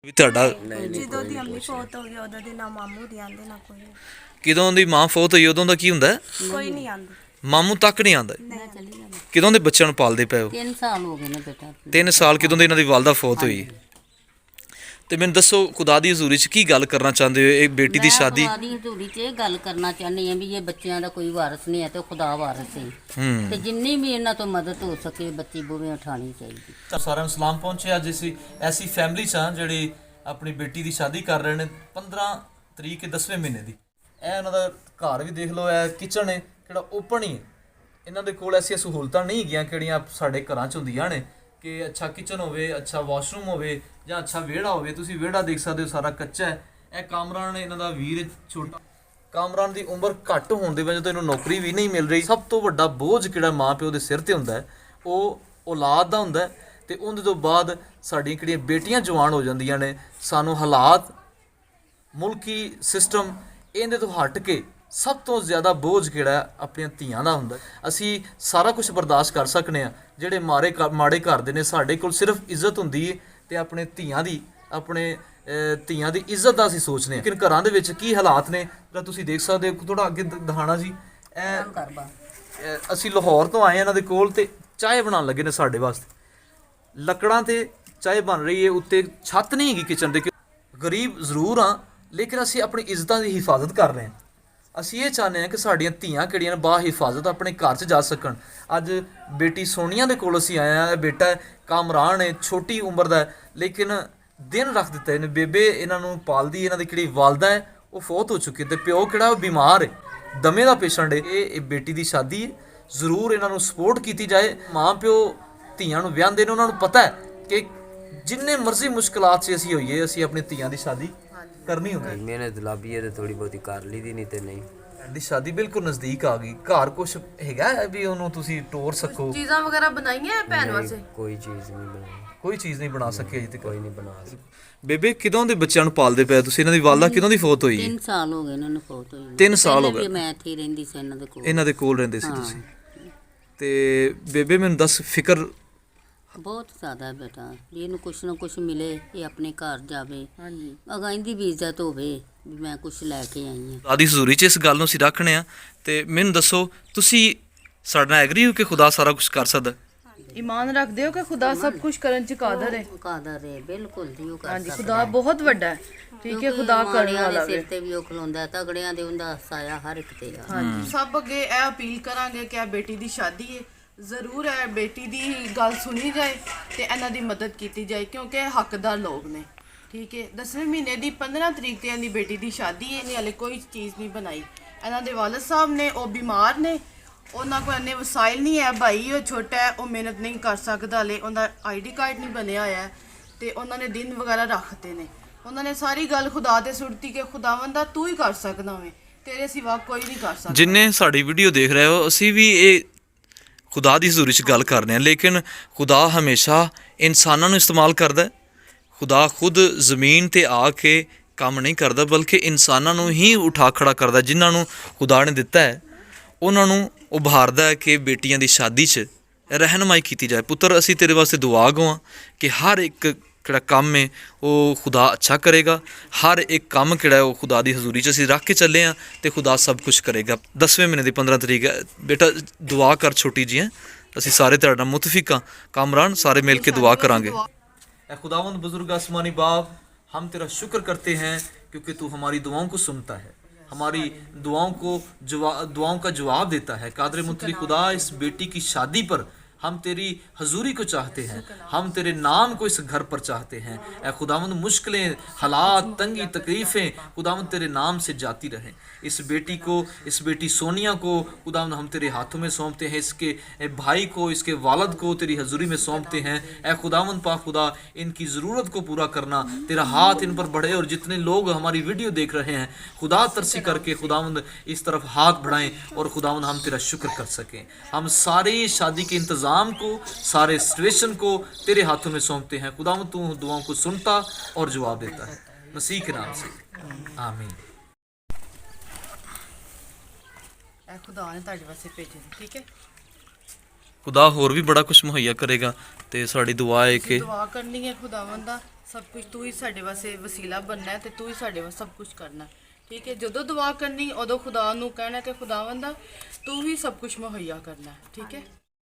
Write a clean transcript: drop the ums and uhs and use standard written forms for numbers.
ਵੀ ਤੁਹਾਡਾ ਜਦੋਂ ਦੀ ਅੰਮੀ ਫੌਤ ਹੋ ਗਈ ਉਦੋਂ ਦੀ ਨਾ ਮਾਮੂ ਦੀ ਆਂਦੇ ਨਾ ਕੋਈ ਕਿਦੋਂ ਦੀ ਮਾਂ ਫੌਤ ਹੋਈ ਉਦੋਂ ਦਾ ਕੀ ਹੁੰਦਾ? ਕੋਈ ਨਹੀਂ ਆਂਦਾ। ਮਾਮੂ ਤੱਕ ਨਹੀਂ ਆਂਦਾ। ਕਿਦੋਂ ਦੇ ਬੱਚਿਆਂ ਨੂੰ ਪਾਲਦੇ ਪਏ ਹੋ? 3 ਸਾਲ ਹੋ ਗਏ ਨੇ ਬੇਟਾ। 3 ਸਾਲ ਕਿਦੋਂ ਦੀ ਇਹਨਾਂ ਦੀ ਵਾਲਦਾ ਫੌਤ ਹੋਈ? ਤੇ ਮੈਨੂੰ ਦੱਸੋ ਖੁਦਾ ਦੀ ਹਜ਼ੂਰੀ 'ਚ ਕੀ ਗੱਲ ਕਰਨਾ ਚਾਹੁੰਦੇ ਹੋ? ਇਹ ਬੇਟੀ ਦੀ ਸ਼ਾਦੀ ਖੁਦਾ ਦੀ ਹਜ਼ੂਰੀ 'ਚ ਇਹ ਗੱਲ ਕਰਨਾ ਚਾਹੁੰਦੀ ਹਾਂ ਵੀ ਇਹ ਬੱਚਿਆਂ ਦਾ ਕੋਈ ਵਾਰਸ ਨਹੀਂ ਹੈ ਤੇ ਖੁਦਾ ਵਾਰਸ ਹੈ ਤੇ ਜਿੰਨੀ ਵੀ ਇਹਨਾਂ ਤੋਂ ਮਦਦ ਹੋ ਸਕੇ ਬੱਚੀ ਬੂਵੇਂ ਉਠਾਣੀ ਚਾਹੀਦੀ। ਸਾਰਿਆਂ ਨੂੰ ਸਲਾਮ ਪਹੁੰਚੇ। ਅੱਜ ਅਸੀਂ ਐਸੀ ਫੈਮਿਲੀ 'ਚ ਹਾਂ ਜਿਹੜੀ ਆਪਣੀ ਬੇਟੀ ਦੀ ਸ਼ਾਦੀ ਕਰ ਰਹੇ ਨੇ 15 ਤਰੀਕ 10ਵੇਂ ਮਹੀਨੇ ਦੀ। ਇਹ ਉਹਨਾਂ ਦਾ ਘਰ ਵੀ ਦੇਖ ਲਓ, ਇਹ ਕਿਚਨ ਹੈ ਕਿਹੜਾ ਓਪਨ ਹੀ ਹੈ। ਇਹਨਾਂ ਦੇ ਕੋਲ ਐਸੀਆਂ ਸਹੂਲਤਾਂ ਨਹੀਂ ਹੈਗੀਆਂ ਕਿਹੜੀਆਂ ਸਾਡੇ ਘਰਾਂ 'ਚ ਹੁੰਦੀਆਂ ਨੇ ਕਿ ਅੱਛਾ ਕਿਚਨ ਹੋਵੇ, ਅੱਛਾ ਵਾਸ਼ਰੂਮ ਹੋਵੇ ਜਾਂ ਅੱਛਾ ਵਿਹੜਾ ਹੋਵੇ। ਤੁਸੀਂ ਵਿਹੜਾ ਦੇਖ ਸਕਦੇ ਹੋ, ਸਾਰਾ ਕੱਚਾ ਹੈ। ਇਹ ਕਾਮਰਾਨ ਇਹਨਾਂ ਦਾ ਵੀਰ ਛੋਟਾ। ਕਾਮਰਾਨ ਦੀ ਉਮਰ ਘੱਟ ਹੋਣ ਦੀ ਵਜ੍ਹਾ ਤੋਂ ਇਹਨੂੰ ਨੌਕਰੀ ਵੀ ਨਹੀਂ ਮਿਲ ਰਹੀ। ਸਭ ਤੋਂ ਵੱਡਾ ਬੋਝ ਕਿਹੜਾ ਮਾਂ ਪਿਓ ਦੇ ਸਿਰ ਤੇ ਹੁੰਦਾ ਹੈ ਉਹ ਔਲਾਦ ਦਾ ਹੁੰਦਾ ਹੈ। ਤੇ ਉਹਦੇ ਤੋਂ ਬਾਅਦ ਸਾਡੀਆਂ ਕਿਹੜੀਆਂ ਬੇਟੀਆਂ ਜਵਾਨ ਹੋ ਜਾਂਦੀਆਂ ਨੇ, ਸਾਨੂੰ ਹਾਲਾਤ ਮੁਲਕੀ ਸਿਸਟਮ ਇਹਦੇ ਤੋਂ ਹਟ ਕੇ ਸਭ ਤੋਂ ਜ਼ਿਆਦਾ ਬੋਝ ਕਿਹੜਾ ਆਪਣੀਆਂ ਧੀਆਂ ਦਾ ਹੁੰਦਾ। ਅਸੀਂ ਸਾਰਾ ਕੁਝ ਬਰਦਾਸ਼ਤ ਕਰ ਸਕਨੇ ਆ। ਜਿਹੜੇ ਮਾੜੇ ਘਰ ਦੇ ਨੇ, ਸਾਡੇ ਕੋਲ ਸਿਰਫ ਇੱਜ਼ਤ ਹੁੰਦੀ ਹੈ ਤੇ ਆਪਣੇ ਧੀਆਂ ਦੀ ਧੀਆਂ ਦੀ ਇੱਜ਼ਤ ਦਾ ਅਸੀਂ ਸੋਚਦੇ ਹਾਂ। ਲੇਕਿਨ ਘਰਾਂ ਦੇ ਵਿੱਚ ਕੀ ਹਾਲਾਤ ਨੇ ਜਿਹੜਾ ਤੁਸੀਂ ਦੇਖ ਸਕਦੇ ਹੋ। ਥੋੜਾ ਅੱਗੇ ਦਿਖਾਣਾ ਜੀ। ਅਸੀਂ ਲਾਹੌਰ ਤੋਂ ਆਏ ਇਹਨਾਂ ਦੇ ਕੋਲ ਤੇ ਚਾਹ ਬਣਾਉਣ ਲੱਗੇ ਨੇ ਸਾਡੇ ਵਾਸਤੇ। ਲੱਕੜਾਂ ਤੇ ਚਾਹ ਬਣ ਰਹੀ ਹੈ, ਉੱਤੇ ਛੱਤ ਨਹੀਂ ਹੈਗੀ ਕਿਚਨ ਦੇ। ਗਰੀਬ ਜ਼ਰੂਰ ਹਾਂ ਲੇਕਿਨ ਅਸੀਂ ਆਪਣੀ ਇੱਜ਼ਤਾਂ ਦੀ ਹਿਫਾਜ਼ਤ ਕਰ ਰਹੇ ਹਾਂ। ਅਸੀਂ ਇਹ ਚਾਹੁੰਦੇ ਹਾਂ ਕਿ ਸਾਡੀਆਂ ਧੀਆਂ ਕਿਹੜੀਆਂ ਨੇ ਬਾ ਹਿਫਾਜ਼ਤ ਆਪਣੇ ਘਰ 'ਚ ਜਾ ਸਕਣ। ਅੱਜ ਬੇਟੀ ਸੋਨੀਆ ਦੇ ਕੋਲ ਅਸੀਂ ਆਏ ਹਾਂ। ਬੇਟਾ ਕਾਮਰਾਨ ਹੈ, ਛੋਟੀ ਉਮਰ ਦਾ ਲੇਕਿਨ ਦਿਨ ਰੱਖ ਦਿੱਤਾ ਇਹਨੇ। ਬੇਬੇ ਇਹਨਾਂ ਨੂੰ ਪਾਲਦੀ, ਇਹਨਾਂ ਦੀ ਕਿਹੜੀ ਵਾਲਦਾ ਹੈ ਉਹ ਫੌਤ ਹੋ ਚੁੱਕੀ ਤੇ ਪਿਓ ਕਿਹੜਾ ਉਹ ਬਿਮਾਰ ਹੈ, ਦਮੇ ਦਾ ਪੇਸ਼ੈਂਟ ਹੈ। ਇਹ ਬੇਟੀ ਦੀ ਸ਼ਾਦੀ ਹੈ, ਜ਼ਰੂਰ ਇਹਨਾਂ ਨੂੰ ਸਪੋਰਟ ਕੀਤੀ ਜਾਏ। ਮਾਂ ਪਿਓ ਧੀਆਂ ਨੂੰ ਵਿਆਹੁੰਦੇ ਨੇ, ਉਹਨਾਂ ਨੂੰ ਪਤਾ ਹੈ ਕਿ ਜਿੰਨੇ ਮਰਜ਼ੀ ਮੁਸ਼ਕਲਾਤ 'ਚ ਅਸੀਂ ਹੋਈਏ ਅਸੀਂ ਆਪਣੀ ਧੀਆਂ ਦੀ ਸ਼ਾਦੀ ਕਰਨੀ ਹੁੰਦੀ। ਮਿਹਨਤ ਲਾਭੀ ਹੈ ਤੇ ਥੋੜੀ ਬਹੁਤੀ ਕਰ ਲਈ ਦੀ, ਨਹੀਂ ਤੇ ਨਹੀਂ। ਦੀ ਸ਼ਾਦੀ ਬਿਲਕੁਲ ਨਜ਼ਦੀਕ ਆ ਗਈ। ਘਰ ਕੁਛ ਹੈਗਾ ਵੀ ਉਹਨੂੰ ਤੁਸੀਂ ਤੋੜ ਸਕੋ? ਚੀਜ਼ਾਂ ਵਗੈਰਾ ਬਣਾਈਆਂ ਭੈਣ ਵਾਸਤੇ? ਕੋਈ ਚੀਜ਼ ਨਹੀਂ ਬਣਾਈ, ਕੋਈ ਚੀਜ਼ ਨਹੀਂ ਬਣਾ ਸਕੇ ਅਜੇ ਤੱਕ। ਕੋਈ ਨਹੀਂ ਬਣਾ ਸਕੀ। ਬੇਬੇ ਕਿਦੋਂ ਦੇ ਬੱਚਿਆਂ ਨੂੰ ਪਾਲਦੇ ਪਏ ਤੁਸੀਂ? ਇਹਨਾਂ ਦੀ ਵਾਲਦਾ ਕਿਦੋਂ ਦੀ ਫੌਤ ਹੋਈ? 3 ਸਾਲ ਹੋ ਗਏ ਇਹਨਾਂ ਨੂੰ ਫੌਤ ਹੋਈ। 3 ਸਾਲ ਹੋ ਗਏ। ਮੈਂ ਇੱਥੇ ਰਹਿੰਦੀ ਸੀ ਇਹਨਾਂ ਦੇ ਕੋਲ। ਇਹਨਾਂ ਦੇ ਕੋਲ ਰਹਿੰਦੇ ਸੀ ਤੁਸੀਂ? ਤੇ ਬੇਬੇ ਮੈਨੂੰ ਦੱਸ, ਫਿਕਰ ਬਹੁਤ ਜ਼ਿਆਦਾ ਹੈ ਬੇਟਾ ਵੀ ਇਹਨੂੰ ਕੁਛ ਨਾ ਕੁਛ ਮਿਲੇ, ਇਹ ਆਪਣੇ ਘਰ ਜਾਵੇ। ਹਾਂਜੀ ਅਗਾਂ ਇਹਦੀ ਵੀ ਇੱਜ਼ਤ ਹੋਵੇ ਵੀ ਮੈਂ ਕੁਛ ਲੈ ਕੇ ਆਈ ਹਾਂ। ਆਦੀ ਹਜ਼ੂਰੀ 'ਚ ਇਸ ਗੱਲ ਨੂੰ ਅਸੀਂ ਰੱਖਣੇ ਆ। ਤੇ ਮੈਨੂੰ ਦੱਸੋ ਤੁਸੀਂ ਸਾਡੇ ਨਾਲ ਐਗਰੀ ਹੋ ਕਿ ਖੁਦਾ ਸਾਰਾ ਕੁਝ ਕਰ ਸਕਦਾ? ਈਮਾਨ ਰੱਖਦੇ ਹੋ ਕਿ ਖੁਦਾ ਸਭ ਕੁਝ ਕਰਨ ਚ ਕਾਦਰ ਹੈ? ਕਾਦਰ ਹੈ ਬਿਲਕੁਲ ਜੀ, ਉਹ ਕਰ ਹਾਂਜੀ ਖੁਦਾ ਬਹੁਤ ਵੱਡਾ ਹੈ। ਠੀਕ ਹੈ, ਖੁਦਾ ਕਰਨ ਵਾਲਾ ਸਿਰ ਤੇ ਵੀ ਉਹ ਖਲੋਂਦਾ, ਤਗੜਿਆਂ ਦੇ ਉਹਦਾ ਸਾਇਆ ਹਰ ਇੱਕ ਤੇ ਆ। ਹਾਂਜੀ ਸਭ ਅੱਗੇ ਇਹ ਅਪੀਲ ਕਰਾਂਗੇ ਕਿ ਇਹ ਬੇਟੀ ਦੀ ਸ਼ਾਦੀ ਹੈ, ਜ਼ਰੂਰ ਹੈ ਬੇਟੀ ਦੀ ਗੱਲ ਸੁਣੀ ਜਾਏ ਤੇ ਇਹਨਾਂ ਦੀ ਮਦਦ ਕੀਤੀ ਜਾਏ ਕਿਉਂਕਿ ਇਹ ਹੱਕਦਾਰ ਲੋਕ ਨੇ। ਠੀਕ ਹੈ, 10ਵੇਂ ਮਹੀਨੇ ਦੀ 15 ਤਰੀਕ ਤੇ ਇਹਦੀ ਬੇਟੀ ਦੀ ਸ਼ਾਦੀ ਹੈ। ਇਹਨੇ ਹਾਲੇ ਕੋਈ ਚੀਜ਼ ਨਹੀਂ ਬਣਾਈ। ਇਹਨਾਂ ਦੇ ਵਾਲਦ ਸਾਹਿਬ ਨੇ ਉਹ ਬਿਮਾਰ ਨੇ, ਉਹਨਾਂ ਕੋਲ ਇੰਨੇ ਵਸਾਇਲ ਨਹੀਂ ਹੈ। ਭਾਈ ਉਹ ਛੋਟਾ ਹੈ, ਉਹ ਮਿਹਨਤ ਨਹੀਂ ਕਰ ਸਕਦਾ ਹਲੇ, ਉਹਦਾ ID ਕਾਰਡ ਨਹੀਂ ਬਣਿਆ ਹੋਇਆ ਤੇ ਉਹਨਾਂ ਨੇ ਦਿਨ ਵਗੈਰਾ ਰੱਖਦੇ ਨੇ। ਉਹਨਾਂ ਨੇ ਸਾਰੀ ਗੱਲ ਖੁਦਾ ਤੇ ਸੁੱਟਤੀ ਕਿ ਖੁਦਾਵੰਦਾ ਤੂੰ ਹੀ ਕਰ ਸਕਦਾ ਵੇਂ, ਤੇਰੇ ਸਿਵਾ ਕੋਈ ਨਹੀਂ ਕਰ ਸਕਦਾ। ਜਿੰਨੇ ਸਾਡੀ ਵੀਡੀਓ ਦੇਖ ਰਹੇ ਹੋ, ਅਸੀਂ ਵੀ ਇਹ ਖੁਦਾ ਦੀ ਹਜ਼ੂਰੀ 'ਚ ਗੱਲ ਕਰਦੇ ਹਾਂ ਲੇਕਿਨ ਖੁਦਾ ਹਮੇਸ਼ਾ ਇਨਸਾਨਾਂ ਨੂੰ ਇਸਤੇਮਾਲ ਕਰਦਾ ਹੈ। ਖੁਦਾ ਖੁਦ ਜ਼ਮੀਨ ਤੇ ਆ ਕੇ ਕੰਮ ਨਹੀਂ ਕਰਦਾ ਬਲਕਿ ਇਨਸਾਨਾਂ ਨੂੰ ਹੀ ਉਠਾ ਖੜਾ ਕਰਦਾ। ਜਿਨ੍ਹਾਂ ਨੂੰ ਖੁਦਾ ਨੇ ਦਿੱਤਾ ਹੈ ਉਹਨਾਂ ਨੂੰ ਉਭਾਰਦਾ ਹੈ ਕਿ ਬੇਟੀਆਂ ਦੀ ਸ਼ਾਦੀ 'ਚ ਰਹਿਨਮਾਈ ਕੀਤੀ ਜਾਏ। ਪੁੱਤਰ ਅਸੀਂ ਤੇਰੇ ਵਾਸਤੇ ਦੁਆ ਗਵਾ ਕਿ ਹਰ ਇੱਕ ਕਿਹੜਾ ਕੰਮ ਹੈ ਉਹ ਖੁਦਾ ਅੱਛਾ ਕਰੇਗਾ। ਹਰ ਇੱਕ ਕੰਮ ਕਿਹੜਾ ਉਹ ਖੁਦਾ ਦੀ ਹਜ਼ੂਰੀ 'ਚ ਅਸੀਂ ਰੱਖ ਕੇ ਚੱਲੇ ਹਾਂ ਤੇ ਖੁਦਾ ਸਭ ਕੁਝ ਕਰੇਗਾ। 10ਵੇਂ ਮਹੀਨੇ ਦੀ 15 ਤਰੀਕ ਹੈ। ਬੇਟਾ ਦੁਆ ਕਰ ਛੋਟੀ ਜੀ ਹੈ, ਅਸੀਂ ਸਾਰੇ ਤੁਹਾਡਾ ਮੁਤਫਿਕ ਹਾਂ। ਕਾਮਰਾਨ ਸਾਰੇ ਮਿਲ ਕੇ ਦੁਆ ਕਰਾਂਗੇ। اے خداوند بزرگ آسمانی باپ، ہم تیرا شکر کرتے ہیں کیونکہ تو ہماری دعاؤں کو سنتا ہے، ہماری دعاؤں کا جواب دیتا ہے۔ قادر مطلق خدا، اس بیٹی کی شادی پر ہم تیری حضوری کو چاہتے ہیں، ہم تیرے نام کو اس گھر پر چاہتے ہیں۔ اے خداوند مشکلیں، حالات، تنگی، تکلیفیں خداوند تیرے نام سے جاتی رہیں۔ اس بیٹی کو، اس بیٹی سونیا کو خداوند ہم تیرے ہاتھوں میں سونپتے ہیں، اس کے بھائی کو، اس کے والد کو تیری حضوری میں سونپتے ہیں۔ اے خداوند پاک خدا، ان کی ضرورت کو پورا کرنا، تیرا ہاتھ ان پر بڑھے اور جتنے لوگ ہماری ویڈیو دیکھ رہے ہیں خدا ترسی کر کے خداوند اس طرف ہاتھ بڑھائیں اور خداوند ہم تیرا شکر کر سکیں۔ ہم سارے شادی کے انتظام کو، سارے سچویشن کو تیرے ہاتھوں میں سونپتے ہیں۔ خداوند تو دعاؤں کو سنتا اور جواب دیتا ہے، مسیح کے نام سے آمین۔ ਇਹ ਖੁਦਾ ਨੇ ਤੁਹਾਡੇ ਵਾਸਤੇ ਭੇਜੇ। ਠੀਕ ਹੈ, ਖੁਦਾ ਹੋਰ ਵੀ ਬੜਾ ਕੁਝ ਮੁਹੱਈਆ ਕਰੇਗਾ ਤੇ ਸਾਡੀ ਦੁਆ ਹੈ ਕਿ ਦੁਆ ਕਰਨੀ ਹੈ ਖੁਦਾਵੰਦ ਦਾ ਸਭ ਕੁਝ ਤੂੰ ਹੀ ਸਾਡੇ ਵਾਸਤੇ ਵਸੀਲਾ ਬਣਨਾ ਹੈ ਤੇ ਤੂੰ ਹੀ ਸਾਡੇ ਵਾਸਤੇ ਸਭ ਕੁਝ ਕਰਨਾ ਹੈ। ਠੀਕ ਹੈ, ਜਦੋਂ ਦੁਆ ਕਰਨੀ ਉਦੋਂ ਖੁਦਾ ਨੂੰ ਕਹਿਣਾ ਕਿ ਖੁਦਾਵੰਦਾ ਤੂੰ ਹੀ ਸਭ ਕੁਝ ਮੁਹੱਈਆ ਕਰਨਾ ਹੈ। ਠੀਕ ਹੈ।